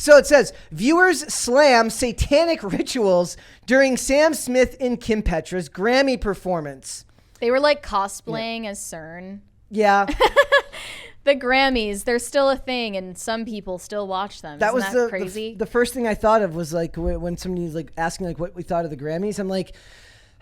So it says, viewers slam satanic rituals during Sam Smith and Kim Petras Grammy performance. They were like cosplaying as CERN. Yeah. The Grammys, they're still a thing, and some people still watch them. Isn't that crazy? The first thing I thought of was like when somebody was like asking like what we thought of the Grammys. I'm like,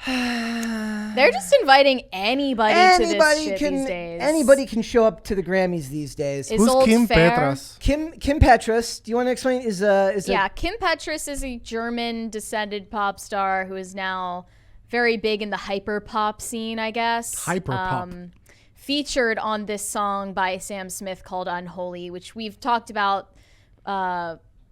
they're just inviting anybody to this shit these days. Anybody can show up to the Grammys these days. Is Who's old Kim fair? Petras? Kim Petras. Do you want to explain? Kim Petras is a German descended pop star who is now very big in the hyper pop scene, I guess. Hyper pop. Featured on this song by Sam Smith called Unholy, which we've talked about.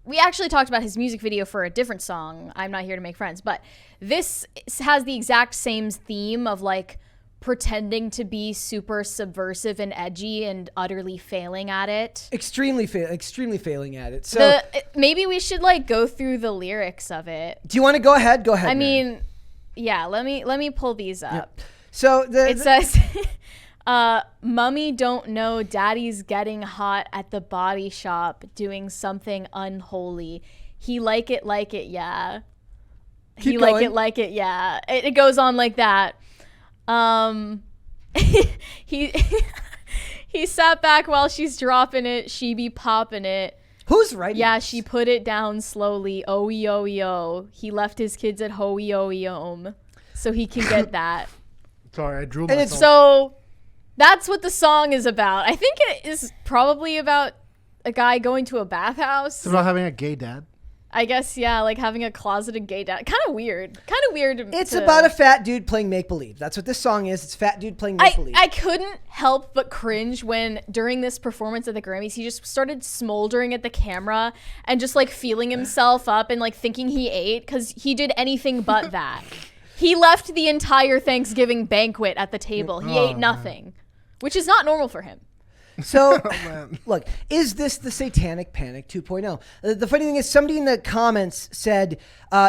We actually talked about his music video for a different song, I'm Not Here to Make Friends. But this has the exact same theme of like pretending to be super subversive and edgy and utterly failing at it. Extremely failing at it. So maybe we should like go through the lyrics of it. Do you want to go ahead? Go ahead. I Mary. mean, yeah, let me pull these up. Yep. So it says Mummy don't know daddy's getting hot at the body shop doing something unholy. He like it, yeah. Keep he going. like it, yeah. It goes on like that. He he sat back while she's dropping it. She be popping it. Who's writing Yeah, this? she put it down slowly. Oh. He left his kids at Hoey so he can get that. Sorry, I drew And myself. So that's what the song is about. I think it is probably about a guy going to a bathhouse. It's about having a gay dad. I guess, yeah, like having a closeted gay dad. Kind of weird. It's about a fat dude playing make-believe. That's what this song is. It's fat dude playing make-believe. I couldn't help but cringe when during this performance at the Grammys, he just started smoldering at the camera and just like feeling himself up and like thinking he ate because he did anything but that. He left the entire Thanksgiving banquet at the table. He ate nothing, which is not normal for him. So, look, is this the Satanic Panic 2.0? The funny thing is somebody in the comments said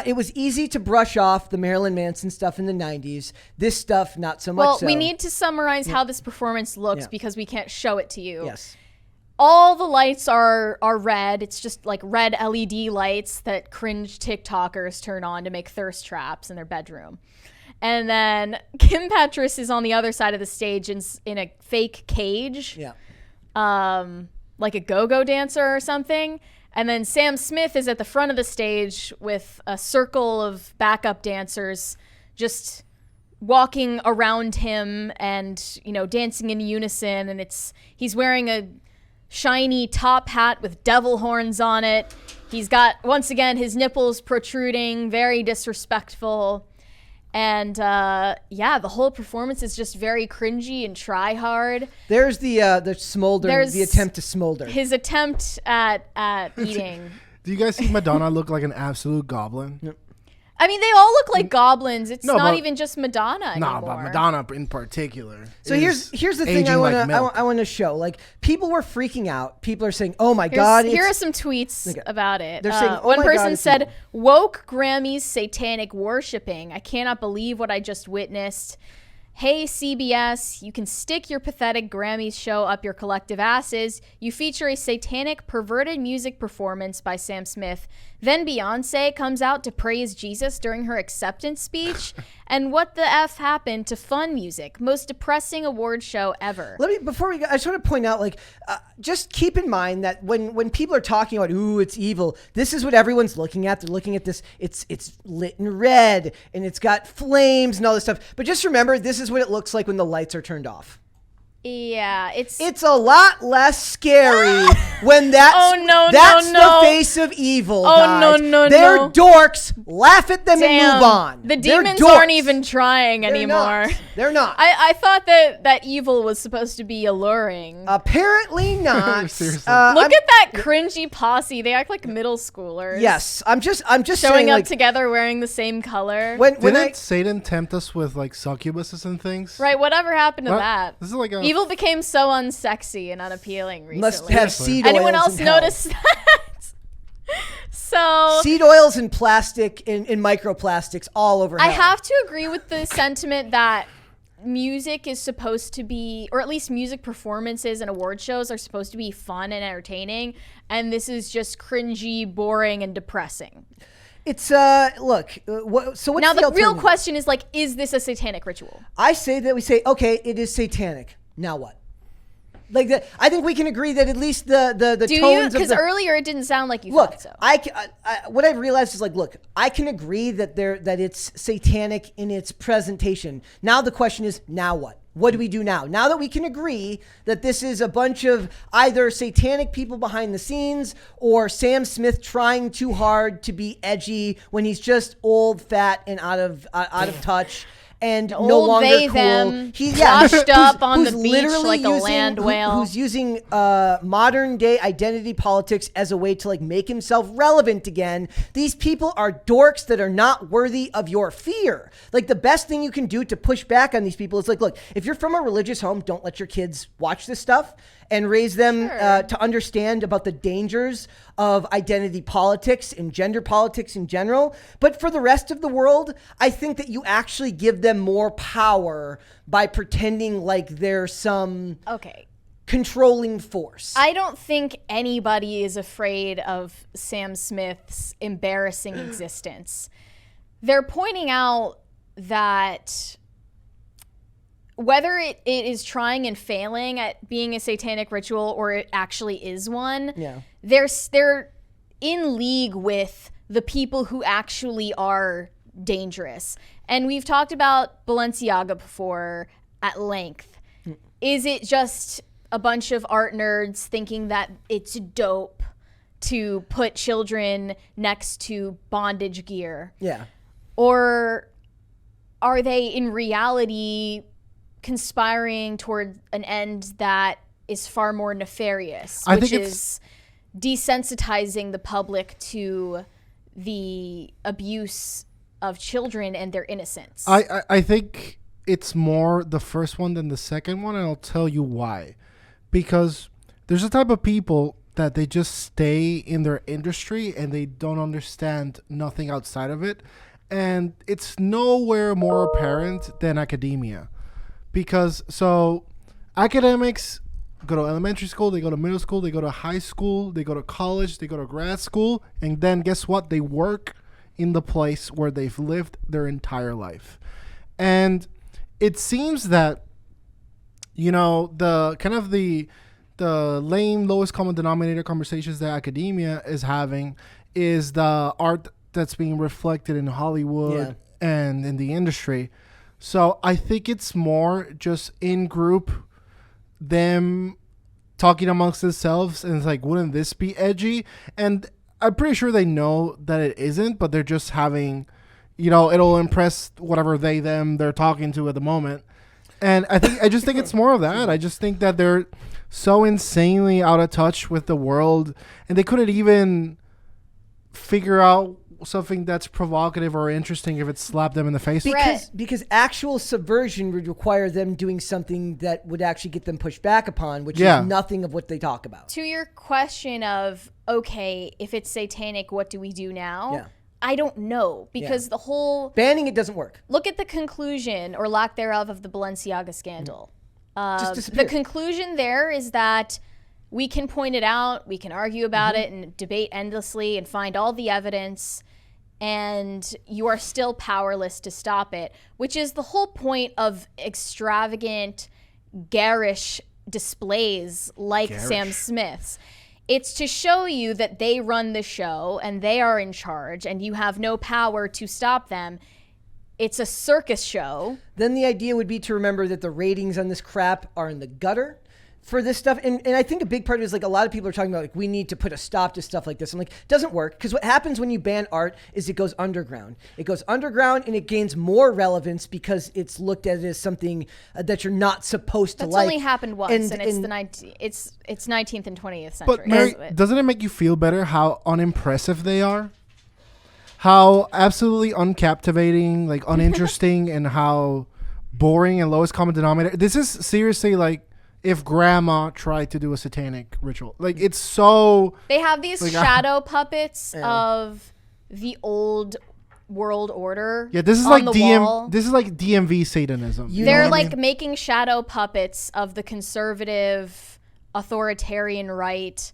it was easy to brush off the Marilyn Manson stuff in the 90s. This stuff, not so much. Well, so. we need to summarize how this performance looks because we can't show it to you. Yes. All the lights are red. It's just like red LED lights that cringe TikTokers turn on to make thirst traps in their bedroom. And then Kim Petras is on the other side of the stage in a fake cage. Yeah. Like a go-go dancer or something. And then Sam Smith is at the front of the stage with a circle of backup dancers just walking around him and, you know, dancing in unison. And he's wearing a shiny top hat with devil horns on it. He's got, once again, his nipples protruding, very disrespectful. And the whole performance is just very cringy and try hard. There's the smolder, the attempt to smolder. His attempt at eating. Do you guys see Madonna look like an absolute goblin? Yep. I mean, they all look like goblins. It's No, not but- even just Madonna anymore. Nah, but Madonna in particular. So here's the thing I want to show. Like, people were freaking out. People are saying, "Oh my God!" Here are some tweets about it. They're saying, "Oh one my person God, said, "Woke Grammys satanic worshipping. I cannot believe what I just witnessed. Hey CBS, you can stick your pathetic Grammys show up your collective asses. You feature a satanic, perverted music performance by Sam Smith. Then Beyonce comes out to praise Jesus during her acceptance speech. And what the F happened to fun music? Most depressing award show ever." Before we go, I just want to point out, like, just keep in mind that when people are talking about, ooh, it's evil, this is what everyone's looking at. They're looking at this. It's lit in red and it's got flames and all this stuff. But just remember, this is what it looks like when the lights are turned off. Yeah, It's a lot less scary when that's the face of evil. Oh, guys. no, They're no. dorks. Laugh at them and move on. The They're demons dorks. aren't even trying anymore. They're not. I thought that evil was supposed to be alluring. Apparently not. Seriously. Look at that cringy posse. They act like middle schoolers. Yes, I'm just Showing saying, up like, together wearing the same color. Didn't Satan tempt us with like succubuses and things? Right, whatever happened to What? that? This is like a Evil became so unsexy and unappealing recently. must have seed Anyone oils else in hell. notice that? So Seed oils and plastic and microplastics all over I hell. have to agree with the sentiment that music is supposed to be, or at least music performances and award shows are supposed to be fun and entertaining, and this is just cringy, boring, and depressing. It's look. So what's now the real alternative? question is like, is this a satanic ritual? I say that we say, okay, it is satanic. Now what? Like that, I think we can agree that at least the Do you? tones of Because the earlier it didn't sound like you look. thought so. What I've realized is like, look, I can agree that it's satanic in its presentation. Now the question is, now what? What do we do now? Now that we can agree that this is a bunch of either satanic people behind the scenes or Sam Smith trying too hard to be edgy when he's just old, fat, and out of touch. And no longer they, cool. Them, washed up on the who's beach literally like a land whale. Who's using modern day identity politics as a way to like make himself relevant again. These people are dorks that are not worthy of your fear. Like the best thing you can do to push back on these people is like, look, if you're from a religious home, don't let your kids watch this stuff and raise them to understand about the dangers of identity politics and gender politics in general. But for the rest of the world, I think that you actually give them more power by pretending like they're some controlling force. I don't think anybody is afraid of Sam Smith's embarrassing existence. They're pointing out that whether it is trying and failing at being a satanic ritual or it actually is one, they're in league with the people who actually are dangerous. And we've talked about Balenciaga before at length. Is it just a bunch of art nerds thinking that it's dope to put children next to bondage gear? Yeah. Or are they in reality conspiring toward an end that is far more nefarious, which is desensitizing the public to the abuse of children and their innocence? I think it's more the first one than the second one, and I'll tell you why. Because there's a type of people that they just stay in their industry and they don't understand nothing outside of it. And it's nowhere more apparent than academia. Because so academics go to elementary school, they go to middle school, they go to high school, they go to college, they go to grad school, and then guess what? They work in the place where they've lived their entire life. And it seems that, you know, the kind of the lame lowest common denominator conversations that academia is having is the art that's being reflected in Hollywood and in the industry. So I think it's more just in group, them talking amongst themselves, and it's like, wouldn't this be edgy? And I'm pretty sure they know that it isn't, but they're just having, you know, it'll impress whatever they're talking to at the moment. And I just think it's more of that. I just think that they're so insanely out of touch with the world, and they couldn't even figure out something that's provocative or interesting if it slapped them in the face. Because actual subversion would require them doing something that would actually get them pushed back upon, which is nothing of what they talk about. To your question of, okay, if it's satanic, what do we do now? Yeah. I don't know, because the whole banning it doesn't work. Look at the conclusion or lack thereof of the Balenciaga scandal. Just disappeared. The conclusion there is that we can point it out, we can argue about it and debate endlessly and find all the evidence, and you are still powerless to stop it, which is the whole point of extravagant, garish displays like Sam Smith's. It's to show you that they run the show and they are in charge and you have no power to stop them. It's a circus show. Then the idea would be to remember that the ratings on this crap are in the gutter for this stuff. And I think a big part is like a lot of people are talking about like we need to put a stop to stuff like this. I'm like, it doesn't work, because what happens when you ban art is it goes underground. It goes underground and it gains more relevance because it's looked at as something that you're not supposed to like. That's only happened once, and it's it's 19th and 20th century. But Mary, doesn't it make you feel better how unimpressive they are? How absolutely uncaptivating, like uninteresting, and how boring and lowest common denominator. This is seriously like if grandma tried to do a satanic ritual. Like, it's so... They have these shadow puppets of the old world order. Yeah, this is on like the DM. wall. This is like DMV Satanism. They're like making shadow puppets of the conservative, authoritarian right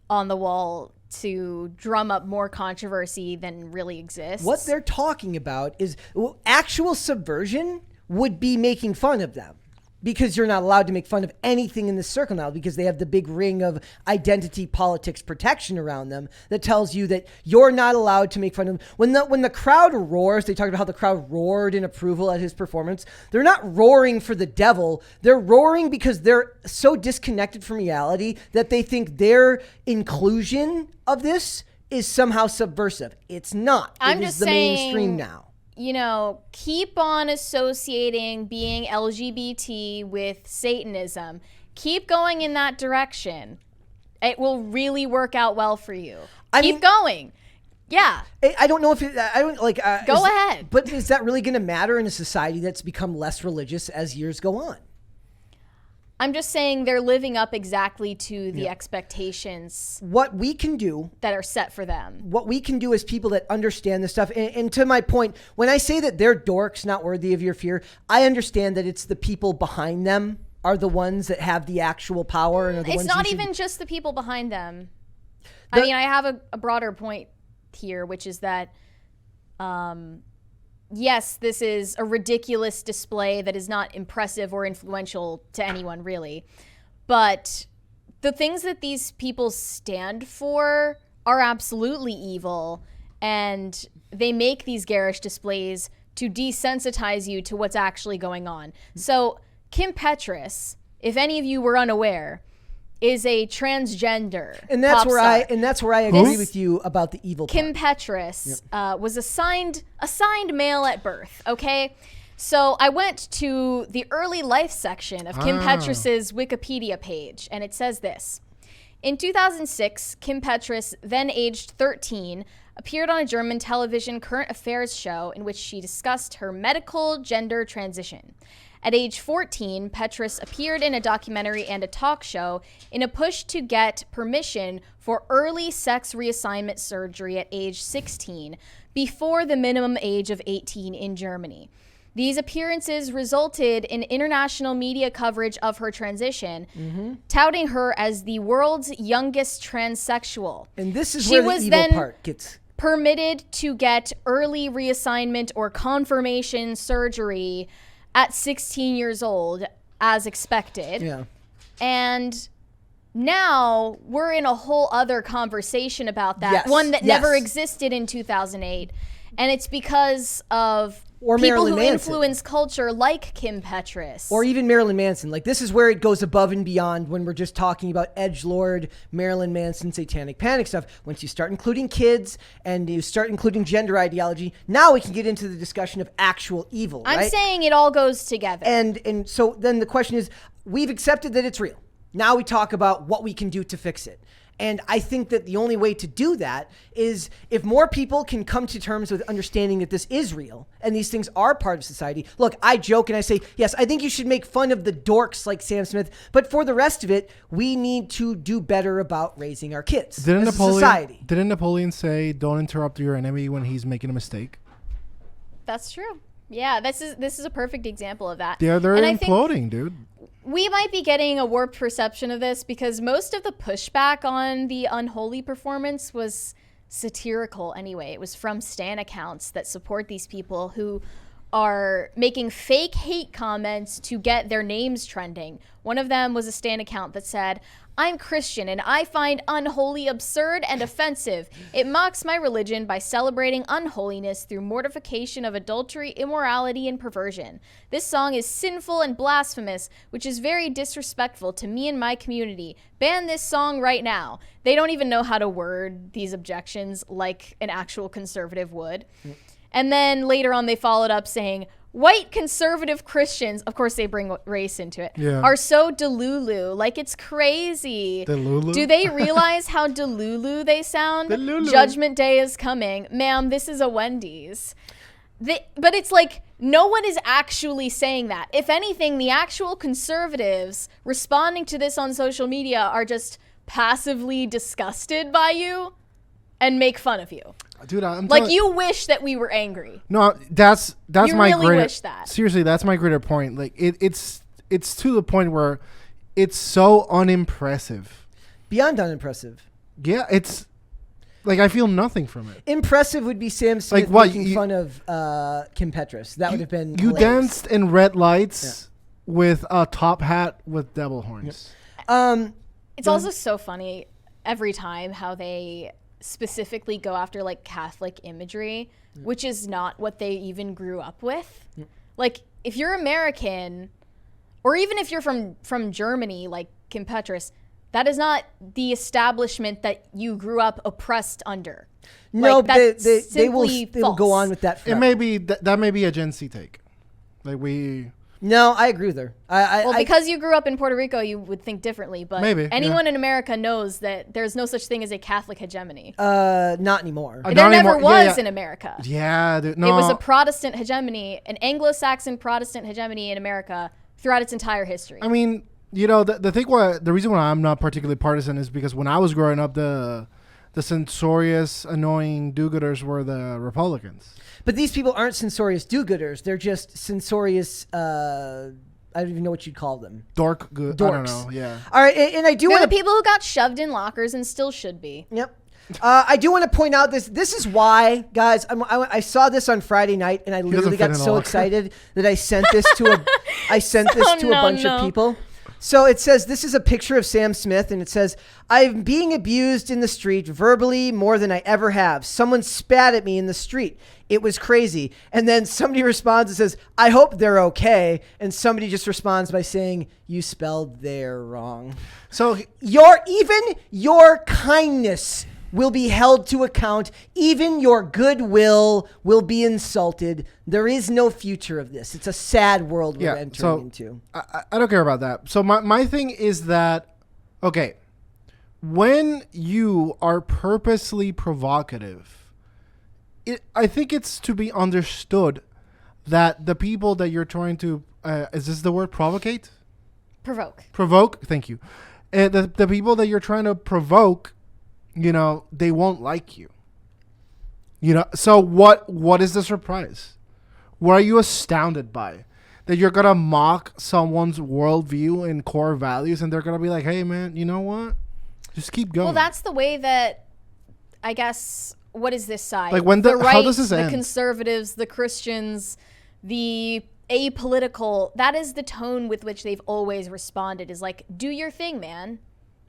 on the wall to drum up more controversy than really exists. What they're talking about is actual subversion would be making fun of them. Because you're not allowed to make fun of anything in this circle now because they have the big ring of identity politics protection around them that tells you that you're not allowed to make fun of them. When the crowd roars, they talked about how the crowd roared in approval at his performance. They're not roaring for the devil. They're roaring because they're so disconnected from reality that they think their inclusion of this is somehow subversive. It's not. I'm it just is the saying, mainstream now. You know, keep on associating being LGBT with Satanism. Keep going in that direction. It will really work out well for you. Keep going. Yeah. I don't know if I don't like. Go ahead. But is that really going to matter in a society that's become less religious as years go on? I'm just saying they're living up exactly to the expectations What we can do, that are set for them. what we can do as people that understand this stuff, and to my point, when I say that they're dorks not worthy of your fear, I understand that it's the people behind them are the ones that have the actual power. And are the It's ones not you should- even just the people behind them. I mean, I have a broader point here, which is that, yes, this is a ridiculous display that is not impressive or influential to anyone, really. But the things that these people stand for are absolutely evil, and they make these garish displays to desensitize you to what's actually going on. So Kim Petras, if any of you were unaware, is a transgender And that's pop where star. I agree with you about the evil Kim part. Petras was assigned male at birth. Okay, so I went to the early life section of Kim Petras's Wikipedia page, and it says this: in 2006, Kim Petras, then aged 13, appeared on a German television current affairs show in which she discussed her medical gender transition. At age 14, Petras appeared in a documentary and a talk show in a push to get permission for early sex reassignment surgery at age 16, before the minimum age of 18 in Germany. These appearances resulted in international media coverage of her transition, touting her as the world's youngest transsexual. And this is She where the was evil then part gets... permitted to get early reassignment or confirmation surgery at 16 years old, as expected. Yeah. And now we're in a whole other conversation about that, Yes, one that yes. never existed in 2008. And it's because of Or people Marilyn who Manson. influence culture like Kim Petras. Or even Marilyn Manson. Like, this is where it goes above and beyond when we're just talking about edgelord, Marilyn Manson, satanic panic stuff. Once you start including kids and you start including gender ideology, now we can get into the discussion of actual evil, I'm right? saying it all goes together. And so then the question is, we've accepted that it's real. Now we talk about what we can do to fix it. And I think that the only way to do that is if more people can come to terms with understanding that this is real and these things are part of society. Look, I joke and I say, yes, I think you should make fun of the dorks like Sam Smith, but for the rest of it, we need to do better about raising our kids as a society. Didn't Napoleon say, "Don't interrupt your enemy when he's making a mistake"? That's true. Yeah, this is a perfect example of that. Yeah, they're And I think imploding, dude. we might be getting a warped perception of this because most of the pushback on the Unholy performance was satirical anyway. It was from stan accounts that support these people who are making fake hate comments to get their names trending. One of them was a stan account that said, "I'm Christian and I find unholy absurd and offensive. It mocks my religion by celebrating unholiness through mortification of adultery, immorality, and perversion. This song is sinful and blasphemous, which is very disrespectful to me and my community. Ban this song right now." They don't even know how to word these objections like an actual conservative would. And then later on, they followed up saying, "White conservative Christians," of course they bring race into it, Yeah. "are so delulu, like it's crazy. Delulu? Do they realize how delulu they sound? Delulu. Judgment Day is coming. Ma'am, this is a Wendy's." But it's like, no one is actually saying that. If anything, the actual conservatives responding to this on social media are just passively disgusted by you and make fun of you. Dude, I'm Like telling- you wish that we were angry. No, that's You my really greater. wish that. Seriously, that's my greater point. Like it's to the point where it's so unimpressive. Beyond unimpressive. Yeah, it's like I feel nothing from it. Impressive would be Sam Smith Like what, making fun of Kim Petras. That would have been You hilarious. danced in red lights with a top hat with devil horns. It's also so funny every time how they specifically go after like Catholic imagery, which is not what they even grew up with. Like if you're American, or even if you're from Germany, like Kim Petras, that is not the establishment that you grew up oppressed under. No, Like, that's they will simply go false. on with that It forever. may be that may be a Gen Z take. Like we. No, I agree with her. Well, because you grew up in Puerto Rico, you would think differently. But Maybe, anyone in America knows that there's no such thing as a Catholic hegemony. not anymore. Not There never anymore. Yeah, was yeah. in America. Yeah, dude, no. It was a Protestant hegemony, an Anglo-Saxon Protestant hegemony in America throughout its entire history. I mean, you know, the reason why I'm not particularly partisan is because when I was growing up, the censorious, annoying do-gooders were the Republicans. But these people aren't censorious do-gooders. They're just censorious. I don't even know what you'd call them. Dork good. I don't Dorks. know. Yeah. All right, and I do They're want the people who got shoved in lockers and still should be. Yep. I do want to point out this. This is why, guys. I saw this on Friday night, and I literally fit got in a so locker. excited that I sent this to a a bunch of no. people. So it says this is a picture of Sam Smith, and it says, "I'm being abused in the street verbally more than I ever have. Someone spat at me in the street. It was crazy." And then somebody responds and says, "I hope they're okay." And somebody just responds by saying, "You spelled there wrong." So Your kindness will be held to account. Even your goodwill will be insulted. There is no future of this. It's a sad world we're entering into. I don't care about that. So my thing is that, okay, when you are purposely provocative, I think it's to be understood that the people that you're trying to, is this the word, provocate? Provoke, thank you. The people that you're trying to provoke, you know, they won't like you. You know, so what is the surprise? What are you astounded by? That you're gonna mock someone's worldview and core values, and they're gonna be like, "Hey, man, you know what? Just keep going." Well, that's the way that, I guess, what is this side? Like when the right, how does this the end? conservatives, the Christians, the apolitical, that is the tone with which they've always responded, is like, do your thing, man.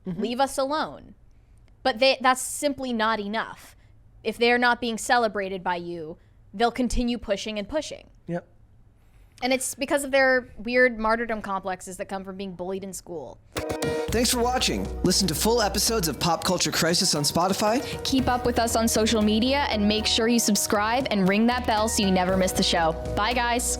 Leave us alone. But that's simply not enough. If they're not being celebrated by you, they'll continue pushing and pushing. Yep. And it's because of their weird martyrdom complexes that come from being bullied in school. Thanks for watching. Listen to full episodes of Pop Culture Crisis on Spotify. Keep up with us on social media and make sure you subscribe and ring that bell so you never miss the show. Bye, guys.